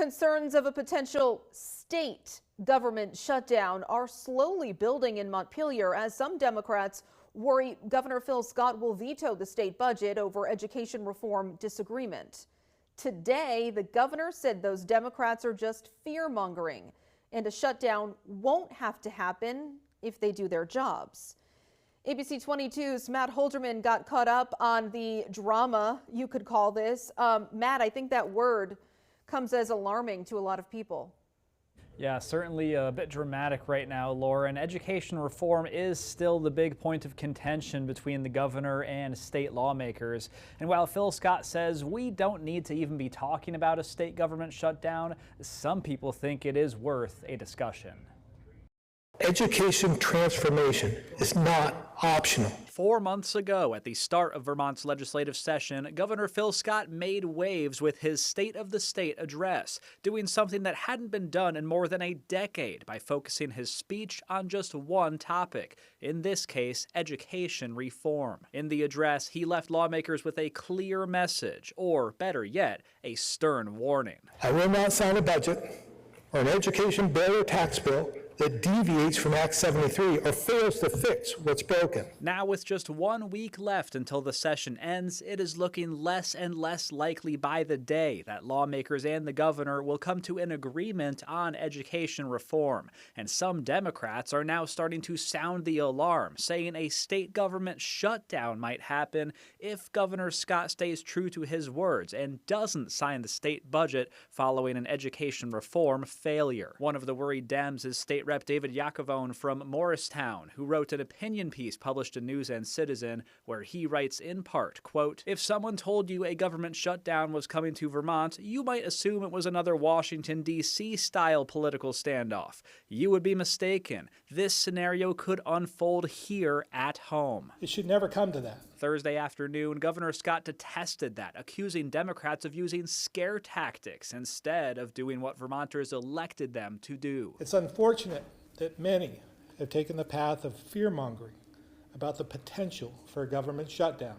Concerns of a potential state government shutdown are slowly building in Montpelier as some Democrats worry Governor Phil Scott will veto the state budget over education reform disagreement. Today, the governor said those Democrats are just fear-mongering and a shutdown won't have to happen if they do their jobs. ABC 22's Matt Holderman got caught up on the drama, you could call this. Matt, I think that word comes as alarming to a lot of people. Yeah, certainly a bit dramatic right now, Laura, and education reform is still the big point of contention between the governor and state lawmakers. And while Phil Scott says we don't need to even be talking about a state government shutdown, some people think it is worth a discussion. Education transformation is not optional. 4 months ago, at the start of Vermont's legislative session, Governor Phil Scott made waves with his State of the State address, doing something that hadn't been done in more than a decade by focusing his speech on just one topic, in this case, education reform. In the address, he left lawmakers with a clear message, or better yet, a stern warning. I will not sign a budget or an education bill or tax bill that deviates from Act 73 or fails to fix what's broken. Now, with just 1 week left until the session ends, it is looking less and less likely by the day that lawmakers and the governor will come to an agreement on education reform. And some Democrats are now starting to sound the alarm, saying a state government shutdown might happen if Governor Scott stays true to his words and doesn't sign the state budget following an education reform failure. One of the worried Dems is State Rep David Yakovone from Morristown, who wrote an opinion piece published in News and Citizen where he writes in part, quote, "If someone told you a government shutdown was coming to Vermont, you might assume it was another Washington, D.C. style political standoff. You would be mistaken. This scenario could unfold here at home." It should never come to that. Thursday afternoon, Governor Scott detested that, accusing Democrats of using scare tactics instead of doing what Vermonters elected them to do. It's unfortunate that many have taken the path of fear-mongering about the potential for a government shutdown,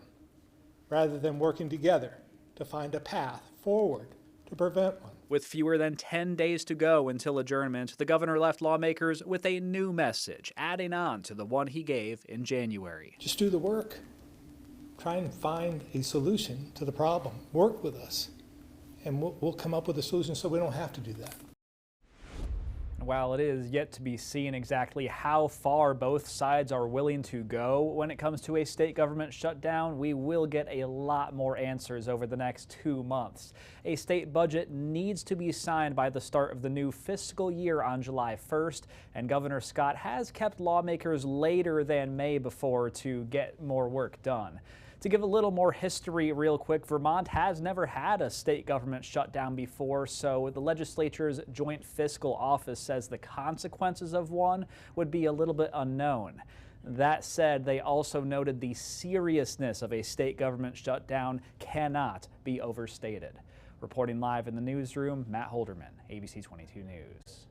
rather than working together to find a path forward to prevent one. With fewer than 10 days to go until adjournment, the governor left lawmakers with a new message, adding on to the one he gave in January. Just do the work. Try and find a solution to the problem. Work with us, and we'll come up with a solution so we don't have to do that. While it is yet to be seen exactly how far both sides are willing to go when it comes to a state government shutdown, we will get a lot more answers over the next 2 months. A state budget needs to be signed by the start of the new fiscal year on July 1st, and Governor Scott has kept lawmakers later than May before to get more work done. To give a little more history real quick, Vermont has never had a state government shutdown before, so the legislature's Joint Fiscal Office says the consequences of one would be a little bit unknown. That said, they also noted the seriousness of a state government shutdown cannot be overstated. Reporting live in the newsroom, Matt Holderman, ABC 22 News.